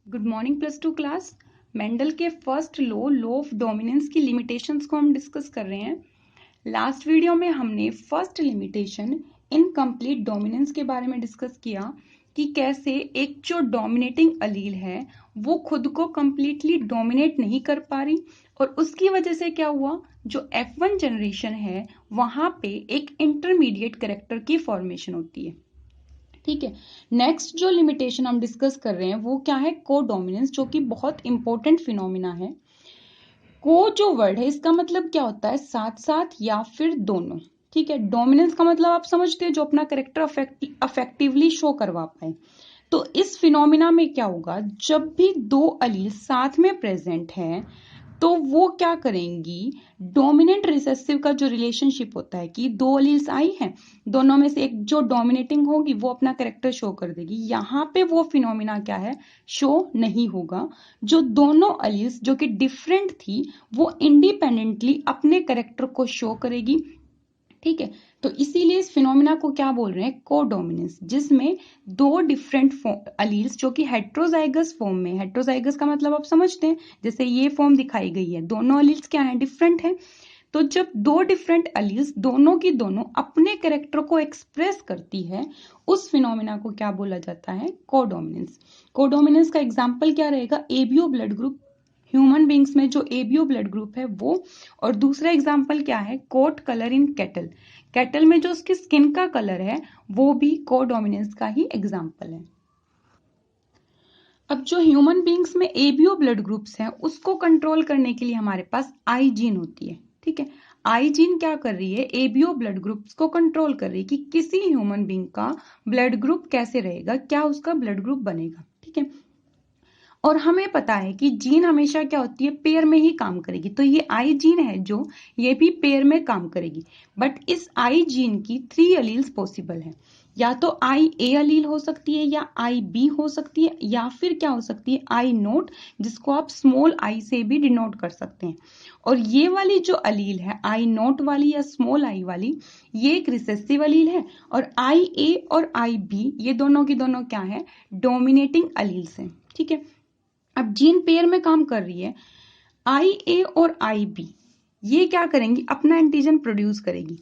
Good morning plus two class. Mendel के first law of dominance की limitations को हम डिस्कस कर रहे हैं। लास्ट वीडियो में हमने फर्स्ट लिमिटेशन इनकम्प्लीट डोमिनेंस के बारे में डिस्कस किया कि कैसे एक जो डोमिनेटिंग अलील है वो खुद को कंप्लीटली डोमिनेट नहीं कर पा रही और उसकी वजह से क्या हुआ, जो F1 जनरेशन है वहां पे एक इंटरमीडिएट कैरेक्टर की फॉर्मेशन होती है। ठीक है, नेक्स्ट जो लिमिटेशन हम डिस्कस कर रहे हैं वो क्या है, को डोमिनेंस, जो कि बहुत इंपॉर्टेंट फिनोमिना है। को जो वर्ड है इसका मतलब क्या होता है, साथ साथ या फिर दोनों। ठीक है, डोमिनेंस का मतलब आप समझते हैं जो अपना करेक्टर अफेक्टिवली शो करवा पाए। तो इस फिनोमिना में क्या होगा, जब भी दो अलील साथ में प्रेजेंट है तो वो क्या करेंगी, डोमिनेंट रिसेसिव का जो रिलेशनशिप होता है कि दो अलील्स आई हैं, दोनों में से एक जो डोमिनेटिंग होगी वो अपना कैरेक्टर शो कर देगी। यहाँ पे वो फिनोमिना क्या है, शो नहीं होगा। जो दोनों अलील्स जो कि डिफरेंट थी वो इंडिपेंडेंटली अपने कैरेक्टर को शो करेगी। ठीक है, तो इसीलिए इस फिनोमिना को क्या बोल रहे हैं, कोडोमिनेंस, जिसमें दो डिफरेंट अलील्स जो कि हेट्रोजाइगस फॉर्म में, हेट्रोजाइगस का मतलब आप समझते हैं, जैसे ये फॉर्म दिखाई गई है, दोनों अलील्स क्या है, डिफरेंट है। तो जब दो डिफरेंट अलील्स दोनों की दोनों अपने कैरेक्टर को एक्सप्रेस करती है, उस फिनोमिना को क्या बोला जाता है, कोडोमिनेंस। कोडोमिनेंस का एग्जांपल क्या रहेगा, ABO blood group, human beings में जो एबीओ ब्लड ग्रुप है वो। और दूसरा एग्जाम्पल क्या है, coat colour in cattle, cattle में जो उसकी स्किन का कलर है वो भी कोडोमिनेंस का ही एग्जाम्पल है। अब जो ह्यूमन बींग्स में एबीओ ब्लड ग्रुप्स हैं उसको कंट्रोल करने के लिए हमारे पास आई जीन होती है। ठीक है, आई जीन क्या कर रही है, एबीओ ब्लड ग्रुप्स को कंट्रोल कर रही है कि किसी ह्यूमन बींग का ब्लड ग्रुप कैसे रहेगा, क्या उसका ब्लड ग्रुप बनेगा। ठीक है, और हमें पता है कि जीन हमेशा क्या होती है, पेयर में ही काम करेगी। तो ये आई जीन है जो ये भी पेयर में काम करेगी। बट इस आई जीन की 3 अलील्स पॉसिबल है, या तो आई ए अलील हो सकती है, या आई बी हो सकती है, या फिर क्या हो सकती है, आई नोट, जिसको आप स्मॉल आई से भी डिनोट कर सकते हैं। और ये वाली जो अलील है आई नोट वाली या स्मॉल आई वाली, ये एक रिसेसिव अलील है। और आई ए और आई बी ये दोनों की दोनों क्या है, डोमिनेटिंग अलील्स हैं। ठीक है, अब जीन पेयर में काम कर रही है, आई ए और आई बी ये क्या करेंगी, अपना एंटीजन प्रोड्यूस करेगी।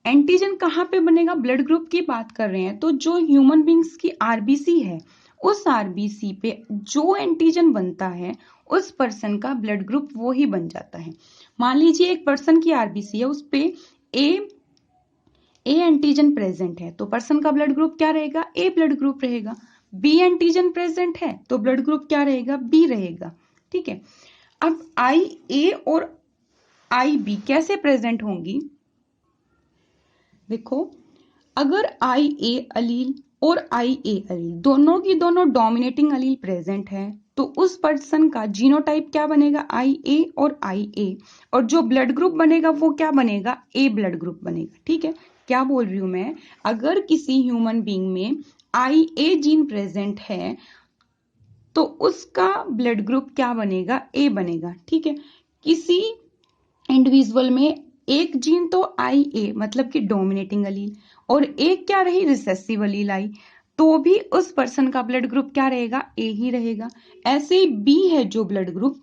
एंटीजन कहाँ पे बनेगा, ब्लड ग्रुप की बात कर रहे हैं तो जो ह्यूमन बींग्स की आरबीसी है उस आरबीसी पे जो एंटीजन बनता है उस पर्सन का ब्लड ग्रुप वो ही बन जाता है। मान लीजिए एक पर्सन की आरबीसी है, उस पे ए एंटीजन प्रेजेंट है तो पर्सन का ब्लड ग्रुप क्या रहेगा, ए ब्लड ग्रुप रहेगा। बी एंटीजन प्रेजेंट है तो ब्लड ग्रुप क्या रहेगा, बी रहेगा। ठीक है, अब आई ए और आई बी कैसे प्रेजेंट होंगी, देखो, अगर आई ए अलील और आई ए अलील दोनों की दोनों डोमिनेटिंग अलील प्रेजेंट है तो उस पर्सन का जीनोटाइप क्या बनेगा, आई ए और आई ए, और जो ब्लड ग्रुप बनेगा वो क्या बनेगा, ए ब्लड ग्रुप बनेगा। ठीक है, क्या बोल रही हूं मैं, अगर किसी ह्यूमन बीइंग में आई ए जीन प्रेजेंट है तो उसका ब्लड ग्रुप क्या बनेगा, ए बनेगा। ठीक है, किसी इंडिविजुअल में एक जीन तो आई ए मतलब कि डोमिनेटिंग अलील और एक क्या रही, रिसेसिव अलील आई, तो भी उस पर्सन का ब्लड ग्रुप क्या रहेगा, ए ही रहेगा। ऐसे ही बी है जो ब्लड ग्रुप,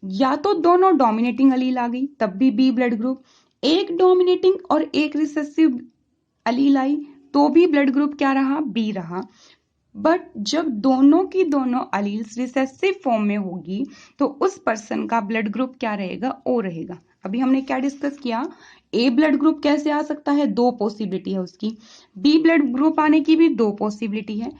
या तो दोनों डोमिनेटिंग अलील आ गई तब भी बी ब्लड ग्रुप, एक डोमिनेटिंग और एक रिसेसिव अलील आई तो भी ब्लड ग्रुप क्या रहा, बी रहा। बट जब दोनों की दोनों अलील्स रिसेसिव फॉर्म में होगी तो उस पर्सन का ब्लड ग्रुप क्या रहेगा, ओ रहेगा। अभी हमने क्या डिस्कस किया, ए ब्लड ग्रुप कैसे आ सकता है, दो पॉसिबिलिटी है उसकी, बी ब्लड ग्रुप आने की भी दो पॉसिबिलिटी है,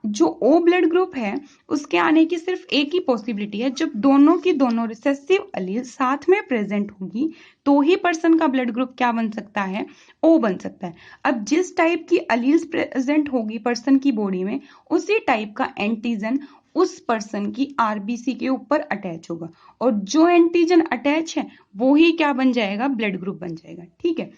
जो ओ ब्लड ग्रुप है उसके आने की सिर्फ एक ही पॉसिबिलिटी है, जब दोनों की दोनों रिसेसिव अलील साथ में प्रेजेंट होगी तो ही पर्सन का ब्लड ग्रुप क्या बन सकता है, ओ बन सकता है। अब जिस टाइप की अलील्स प्रेजेंट होगी पर्सन की बॉडी में उसी टाइप का एंटीजन उस पर्सन की आरबीसी के ऊपर अटैच होगा, और जो एंटीजन अटैच है वो ही क्या बन जाएगा, ब्लड ग्रुप बन जाएगा। ठीक है,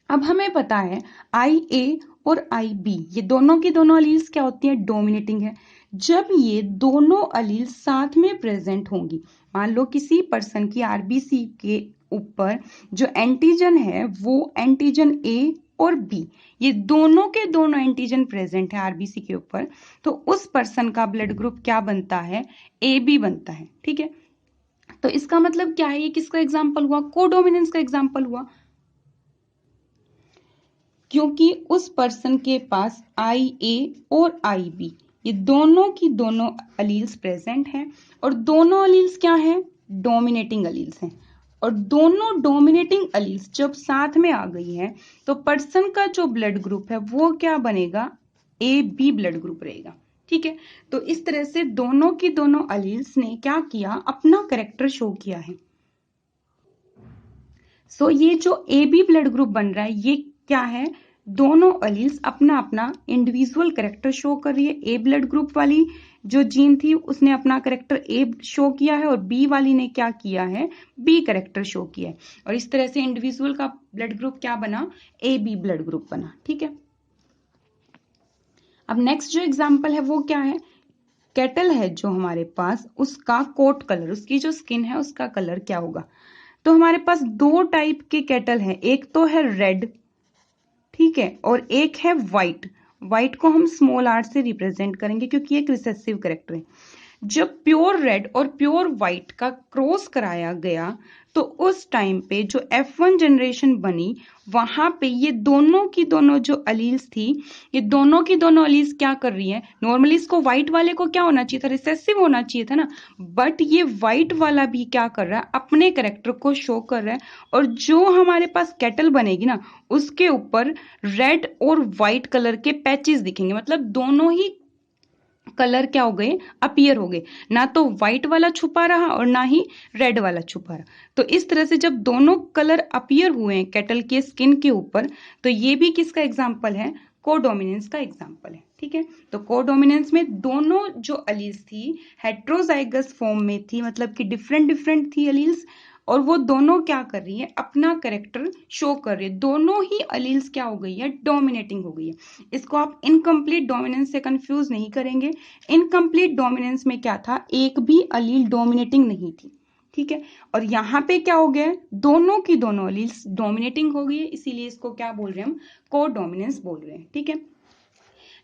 अब हमें पता है आई ए और आई बी ये दोनों की दोनों अलील्स क्या होती हैं, डोमिनेटिंग है। जब ये दोनों अलील साथ में प्रेजेंट होंगी, मान लो किसी पर्सन की आरबीसी के ऊपर जो एंटीजन है वो एंटीजन ए और बी, ये दोनों के दोनों एंटीजन प्रेजेंट है आरबीसी के ऊपर, तो उस पर्सन का ब्लड ग्रुप क्या बनता है, ए बी बनता है। ठीक है, तो इसका मतलब क्या है, ये किसका एग्जाम्पल हुआ, कोडोमिनेंस का एग्जाम्पल हुआ, क्योंकि उस पर्सन के पास आई ए और आई बी ये दोनों की दोनों अलील्स प्रेजेंट हैं, और दोनों अलील्स क्या हैं, डोमिनेटिंग अलील्स हैं, और दोनों डोमिनेटिंग अलील्स जब साथ में आ गई है तो पर्सन का जो ब्लड ग्रुप है वो क्या बनेगा, ए बी ब्लड ग्रुप रहेगा। ठीक है, तो इस तरह से दोनों की दोनों अलील्स ने क्या किया, अपना कैरेक्टर शो किया है। सो ये जो ए बी ब्लड ग्रुप बन रहा है ये क्या है, दोनों अलील्स अपना अपना इंडिविजुअल कैरेक्टर शो कर रही है। ए ब्लड ग्रुप वाली जो जीन थी उसने अपना कैरेक्टर ए शो किया है, और बी वाली ने क्या किया है, बी कैरेक्टर शो किया है, और इस तरह से इंडिविजुअल का ब्लड ग्रुप क्या बना, ए बी ब्लड ग्रुप बना। ठीक है, अब नेक्स्ट जो एग्जाम्पल है वो क्या है, कैटल है जो हमारे पास, उसका कोट कलर, उसकी जो स्किन है उसका कलर क्या होगा। तो हमारे पास दो टाइप के कैटल हैं, एक तो है रेड, ठीक है, और एक है व्हाइट। व्हाइट को हम स्मॉल आर से रिप्रेजेंट करेंगे क्योंकि एक रिसेसिव कैरेक्टर है। जब प्योर रेड और प्योर व्हाइट का क्रॉस कराया गया तो उस टाइम पे जो F1 जनरेशन बनी वहां पे ये दोनों की दोनों जो अलील्स थी, ये दोनों की दोनों अलील्स क्या कर रही है, नॉर्मली इसको व्हाइट वाले को क्या होना चाहिए था, रिसेसिव होना चाहिए था ना, बट ये व्हाइट वाला भी क्या कर रहा है, अपने कैरेक्टर को शो कर रहा है, और जो हमारे पास कैटल बनेगी ना उसके ऊपर रेड और व्हाइट कलर के पैचेस दिखेंगे, मतलब दोनों ही कलर क्या हो गए, अपीयर हो गए, ना तो व्हाइट वाला छुपा रहा और ना ही रेड वाला छुपा रहा। तो इस तरह से जब दोनों कलर अपीयर हुए हैं कैटल के स्किन के ऊपर, तो ये भी किसका एग्जाम्पल है, कोडोमिनेंस का एग्जाम्पल है। ठीक है, तो कोडोमिनेंस में दोनों जो अलील्स थी हेट्रोजाइगस फॉर्म में थी, मतलब कि डिफरेंट डिफरेंट थी अलील्स, और वो दोनों क्या कर रही है, अपना कैरेक्टर शो कर रही है, दोनों ही अलील्स क्या हो गई है, डोमिनेटिंग हो गई है। इसको आप इनकम्प्लीट डोमिनेंस से कंफ्यूज नहीं करेंगे। इनकम्प्लीट डोमिनेंस में क्या था, एक भी अलील डोमिनेटिंग नहीं थी। ठीक है, और यहाँ पे क्या हो गया, दोनों की दोनों अलील्स डोमिनेटिंग हो गई है, इसीलिए इसको क्या बोल रहे हैं हम, को डोमिनेंस बोल रहे हैं। ठीक है,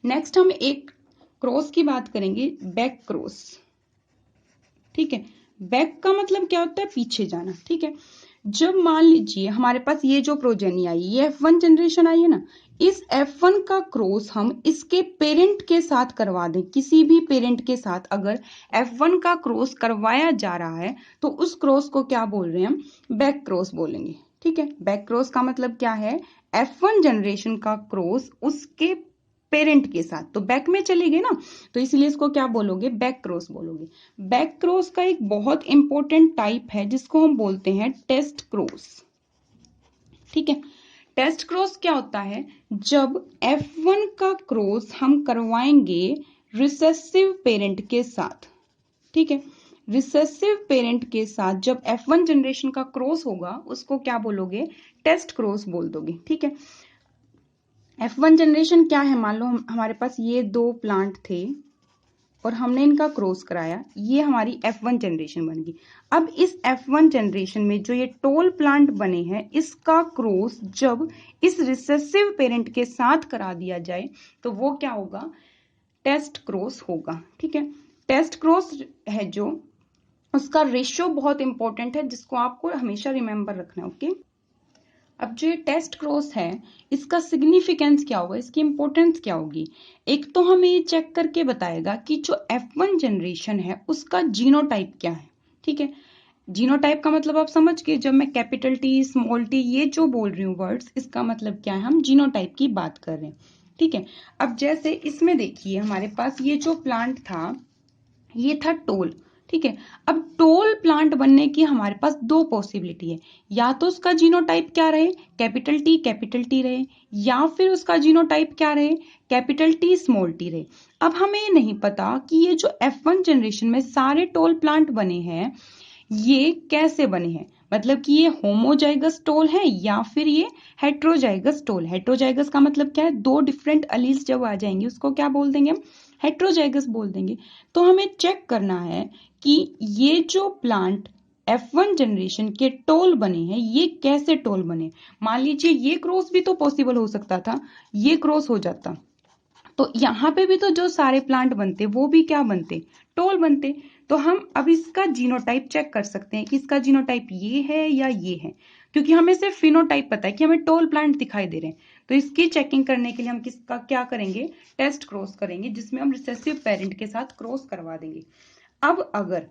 नेक्स्ट हम एक क्रॉस की बात करेंगे, बैक क्रॉस। ठीक है, बैक का मतलब क्या होता है, पीछे जाना। ठीक है, जब मान लीजिए हमारे पास ये जो प्रोजेनी आई, ये F1 जनरेशन आई है ना, इस F1 का क्रॉस हम इसके पेरेंट के साथ करवा दें, किसी भी पेरेंट के साथ अगर F1 का क्रॉस करवाया जा रहा है तो उस क्रॉस को क्या बोल रहे हैं हम, बैक क्रॉस बोलेंगे। ठीक है, बैक क्रॉस का मतलब क्या है, F1 जनरेशन का क्रॉस उसके पेरेंट के साथ, तो बैक में चले गए ना, तो इसलिए इसको क्या बोलोगे, बैक क्रॉस बोलोगे। बैक क्रॉस का एक बहुत इंपॉर्टेंट टाइप है जिसको हम बोलते हैं टेस्ट क्रॉस। ठीक है, टेस्ट क्रॉस क्या होता है, जब F1 का क्रॉस हम करवाएंगे रिसेसिव पेरेंट के साथ। ठीक है, रिसेसिव पेरेंट के साथ जब F1 जनरेशन का क्रॉस होगा उसको क्या बोलोगे, टेस्ट क्रॉस बोल दोगे। ठीक है, F1 जनरेशन क्या है, मान लो हमारे पास ये दो प्लांट थे और हमने इनका क्रॉस कराया, ये हमारी F1 जनरेशन बन गई। अब इस F1 जनरेशन में जो ये टोल प्लांट बने हैं इसका क्रॉस जब इस रिसेसिव पेरेंट के साथ करा दिया जाए तो वो क्या होगा, टेस्ट क्रॉस होगा। ठीक है, टेस्ट क्रॉस है जो, उसका रेशियो बहुत इंपॉर्टेंट है जिसको आपको हमेशा रिमेंबर रखना है। ओके, अब जो ये टेस्ट क्रॉस है इसका सिग्निफिकेंस क्या होगा, इसकी इंपॉर्टेंस क्या होगी, एक तो हमें ये चेक करके बताएगा कि जो F1 जनरेशन है उसका जीनोटाइप क्या है। ठीक है, जीनोटाइप का मतलब आप समझ गए, जब मैं कैपिटल टी स्मॉल टी ये जो बोल रही हूँ वर्ड्स, इसका मतलब क्या है, हम जीनोटाइप की बात कर रहे हैं। ठीक है, अब जैसे इसमें देखिए हमारे पास ये जो प्लांट था ये था टोल। ठीक है, अब टोल प्लांट बनने की हमारे पास दो पॉसिबिलिटी है, या तो उसका जीनोटाइप क्या रहे, कैपिटल टी रहे, या फिर उसका जीनोटाइप क्या रहे, कैपिटल टी स्मॉल टी रहे। अब हमें ये नहीं पता कि ये जो F1 जनरेशन में सारे टोल प्लांट बने हैं ये कैसे बने हैं, मतलब कि ये होमोजाइगस टोल है या फिर ये हेट्रोजाइगस टोल। हेट्रोजाइगस का मतलब क्या है, दो डिफरेंट अलील्स जब आ जाएंगे उसको क्या बोल देंगे हम, हेट्रोजाइगस बोल देंगे। तो हमें चेक करना है कि ये जो प्लांट F1 जनरेशन के टोल बने हैं, ये कैसे टोल बने? मान लीजिए ये क्रॉस भी तो पॉसिबल हो सकता था, ये क्रॉस हो जाता तो यहाँ पे भी तो जो सारे प्लांट बनते वो भी क्या बनते? टोल बनते। तो हम अब इसका जीनोटाइप चेक कर सकते हैं कि इसका जीनोटाइप ये है या ये है, क्योंकि हमें सिर्फ फिनोटाइप पता है कि हमें टोल प्लांट दिखाई दे रहे हैं। तो इसकी चेकिंग करने के लिए हम किसका क्या करेंगे? टेस्ट क्रॉस करेंगे, जिसमें हम रिसेसिव पेरेंट के साथ क्रॉस करवा देंगे। अब अगर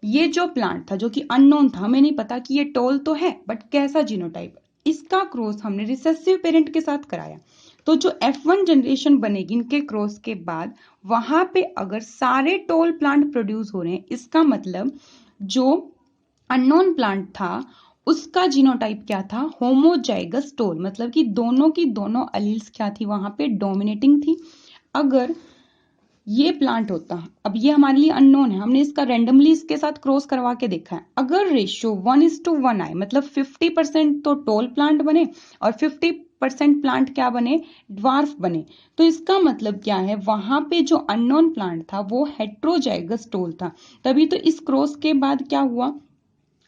ये जो प्लांट था जो कि अननोन था, हमें नहीं पता कि ये टोल तो है बट कैसा जीनोटाइप, इसका क्रॉस हमने रिसेसिव पेरेंट के साथ कराया, तो जो F1 जनरेशन बनेगी इनके क्रॉस के बाद, वहां पे अगर सारे टोल प्लांट प्रोड्यूस हो रहे हैं, इसका मतलब जो अननोन प्लांट था उसका जीनोटाइप क्या था? होमोजाइगस टोल, मतलब कि दोनों की दोनों अलील्स क्या थी? वहां पे डोमिनेटिंग थी। अगर ये प्लांट होता, अब ये हमारे लिए अननोन है, हमने इसका रैंडमली इसके साथ क्रॉस करवा के देखा है, अगर रेशियो 1:1 आए, मतलब 50% तो टोल प्लांट बने और 50% प्लांट क्या बने? ड्वार्फ बने, तो इसका मतलब क्या है? वहां पे जो अननोन प्लांट था वो हेट्रोजाइगस टोल था। तभी तो इस क्रॉस के बाद क्या हुआ?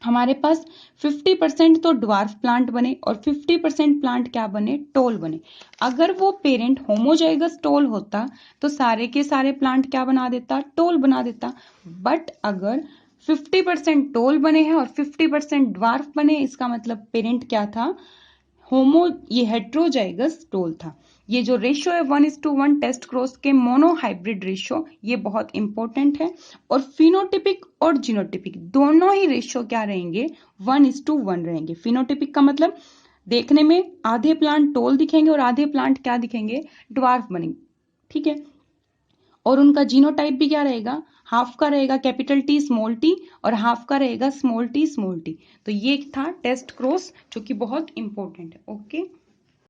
हमारे पास 50% तो ड्वार्फ प्लांट बने और 50% प्लांट क्या बने? टोल बने। अगर वो पेरेंट होमोजाइगस टोल होता तो सारे के सारे प्लांट क्या बना देता? टोल बना देता। बट अगर 50% टोल बने हैं और 50% ड्वार्फ बने, इसका मतलब पेरेंट क्या था? ये हेट्रोजाइगस टोल था। ये जो रेशियो है 1:1 टेस्ट क्रॉस के मोनोहाइब्रिड रेशियो, ये बहुत इंपॉर्टेंट है। और फिनोटिपिक और जीनोटिपिक दोनों ही रेशियो क्या रहेंगे? 1:1 रहेंगे। फिनोटिपिक का मतलब देखने में आधे प्लांट टोल दिखेंगे और आधे प्लांट क्या दिखेंगे? ड्वार्फ बनेंगे, ठीक है। और उनका जीनोटाइप भी क्या रहेगा? हाफ का रहेगा कैपिटल टी स्मॉल टी और हाफ का रहेगा स्मॉल टी स्मॉल टी। तो ये था टेस्ट क्रॉस जो कि बहुत इंपॉर्टेंट है। ओके।